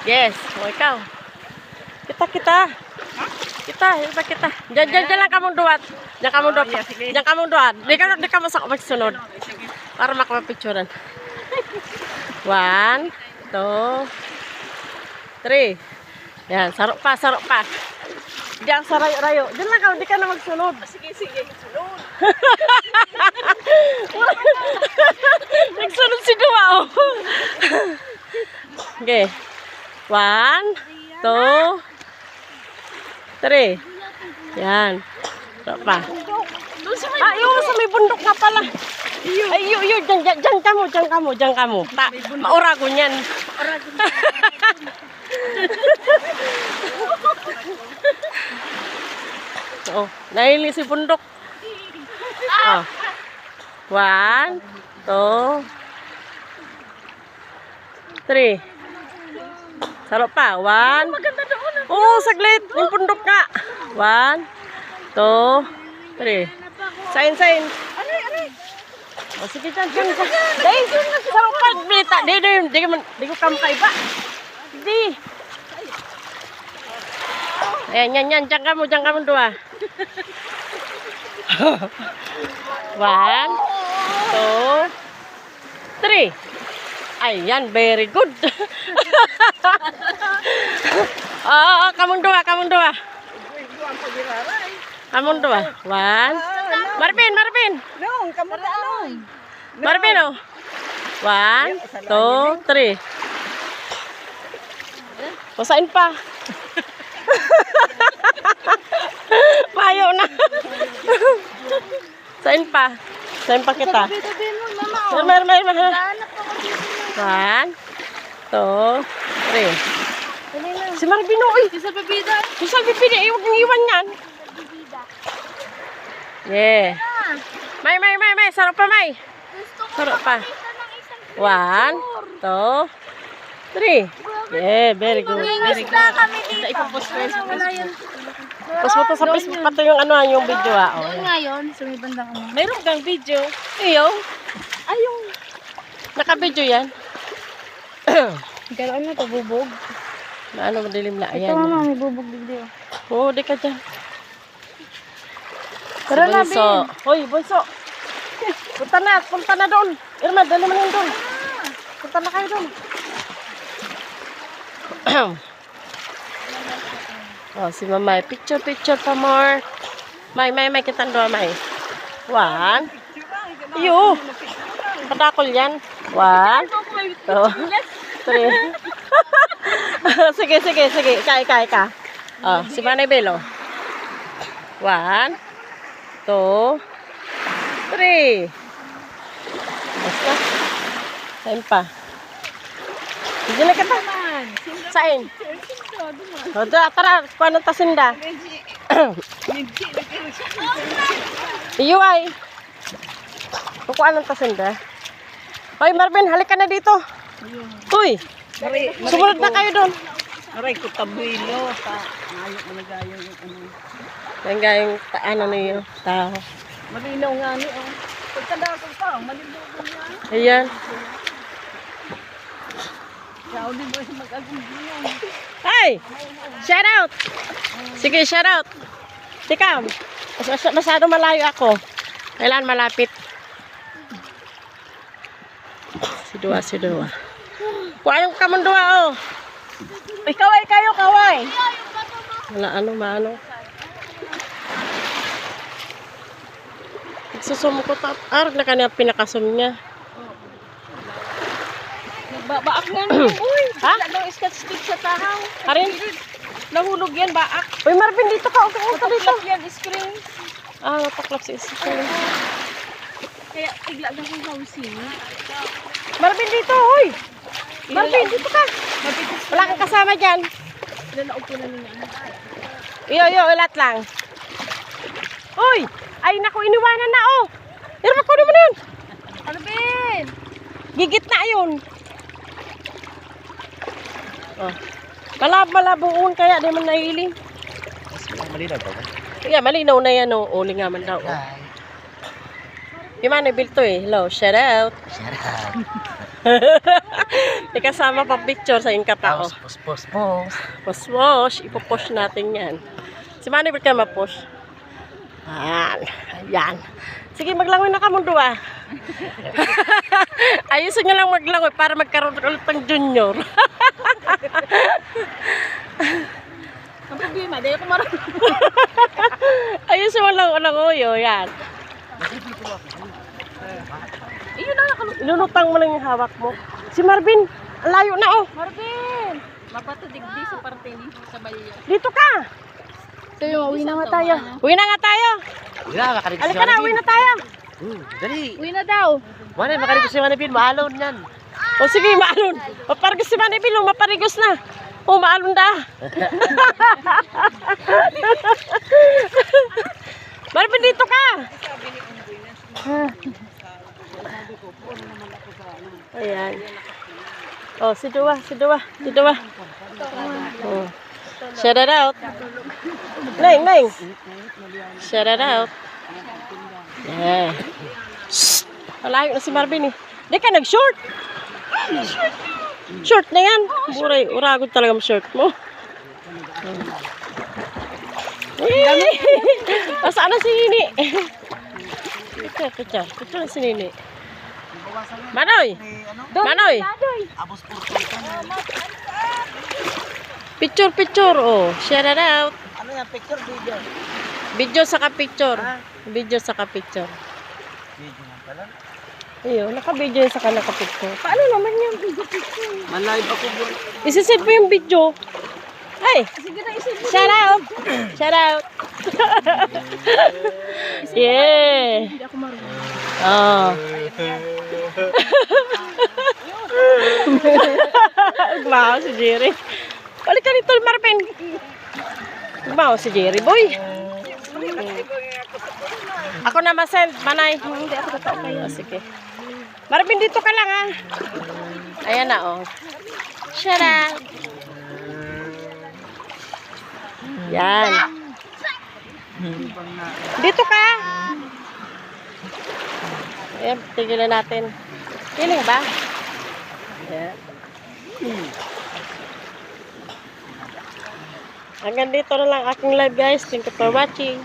Yes, o ikaw. Kita. Diyan lang kamong duwat. Diyan kamong duwat. Diyan kamong duwat. Di ka masak magsunod. Para makapapicturean. 1, 2, 3. Yan, sarok pa. Diyan sa rayo. Diyan lang ka, di ka na magsunod. Sige, sunod. Nagsunod si Dua, oh. Okay. 1, 2, 3. Yan. Sarok pa. Yung sa may bundok nga pala. Ay, dyan kamo. Maurago niyan. Oh, nahili si bundok. Oh. 1, 2, 3. Sarap pa. 1. Maganda doon. Oo, saglit. Yung bundok nga. 1, 2, 3. Sign. Aray. Oh, sige dyan. Dahil, sarap pa. Di ko kamo kaiba. Hindi. Ayan. Diyan kamo Dua. 1, 2, 3. Ayan, very good. Kamong Dua. Kamong Dua. 1. Marvin. No, kamu tanong. Marvin, oh. 1, 2, 3. Usain pa. Mayo na. Sain pa kita. Sabi mo, mama. Mer. Hanap ako dito. 1, 2, 3. Dali lang. Si Marvin, oh. Si sa bibida. Si Salvi, huwag niyong iwan yan. Yeah. May. Sarap pa, May. Gusto ko Sarap pa. makita ng isang 1, 2, 3. Yeah, very good. Ingis na kami dito. Ipopost ko sa Tapos mo to sa Facebook, pati yung yung video, ah. Oh, Doon nga yun, sa may bandang ano. mayroon kang video. Iyo. Ayong. Naka-video yan. Gano'n na ito, bubog. Ano, madilim na. Ito Ayan. mama, may bubog video. Oo, di ka dyan. Tara na, Bunso. Hoy, Bunso. Punta na doon. Irma, dali mo na yun doon. Punta na kayo doon. Oh, si Mamay. Picture pa more. May, kitang doon, May. 1. Iyo. Patakol yan. 1, 2, 3. Sige. Ika. Oh, si Manay Belo. 1, 2, 3. Basta. Sain pa. Hindi na kita. Sain. O, tara. Paano tasinda? Iyo ay. Kukuha ng tasinda. Hoy, Marvin, halika na dito. Uy. Sumunod na kayo doon. Aray ko tabuilo. Ayok mo nagayo yung ano. Yan gayong ano niyo. Tao. Malinaw nga ni. Pagkadasal pa, malinaw nga. Ayan. Kaya di ba mag-agumbingan? Hey! Shout out! Sige, shout out. Tika, masyado malayo ako. Kailan malapit? Si Dua. Kuha yung kamong Dua, oh. Uy, kaway kayo, kaway. Maano. Susum ko ta. Na kanya pinakasum niya. Baak nga nyo. Uy, Ha? wala daw sketch-stick sa tahaw. Harin? Nahulog yan, baak. Uy, Marvin, dito ka. Okay, dito. Taklap yan, screen. Nataklap si Isabel. Kaya tigla na kong housing. Marvin, dito, hoy. Marvin, dito ka. Wala kang kasama dyan. Nalaog ko na nila. Iyo, ilat lang. Uy! Ay, naku, iniwanan na, oh. Irma, kunin mo na yun. Ano, Ben? Gigit na yun. Oh. Malabong kaya, di man nahiling. Malinaw ba? Yeah, malinaw na yan, oh. Uli nga man daw, oh. Yung man, nabil to, eh. Hello, shout out. Shout out. Ikasama pa picture sa ingka tao. Pos. Post. Ipopost natin yan. Si Manny, ba't ka ma-post? Ayan. Sige, maglangoy na ka, mundo ah. Ayusin nyo lang maglangoy para magkaroon ulit ng junior. Ang problema, di ako marunong. Ayusin mo lang langoy, oh, yan. Iyon na, Ilulutang mo lang yung hawak mo. Si Marvin, ang layo na oh. Marvin! Mapatudigdi sa parte ni sa balyo. Dito ka. Tayo, uwi na nga tayo. Uwi na nga tayo. Wala, makarig Alika na, uwi na tayo. Dali. Uwi na daw. Wala, makarig si Manipin. Maalon yan. O sige, maalon. Maparigos si Manny Pilong, maparigos na. O, maalon da. Marvin, dito ka. Ayan. Oh, si Dua. Oh. Shout it out. Neng. Shout it out. Yeah. Malayo na si Marvin eh. Di ka nag-short. Short na yan. Buray, uragod talaga ang short mo. Saan na si Nini? Picture na si Nini. Manoy! Picture. Oh, share it out. Ano yan? Picture, video? Video saka picture. Video saka picture. Video nga pala. Ayun, naka-video yun saka naka-picture. Paano naman yung video picture? Man-live ako bro. Isisend mo yung video. Ay! Sige na, isip mo. Shout out! Yeah! Hindi ako marunong. Oh. Ugmaw si Jerry. Balik ka dito, Marvin. Ugmaw si Jerry, boy. Ako na masend, Manay. Hindi ako totoo kayo. Oh, sige. Marvin, dito ka lang, ha. Ayan na, oh. Shout out. Yan. Dito ka. Ayan, tigilan natin. Feeling ba? Ayan. Hanggang dito na lang aking live guys. Thank you for watching.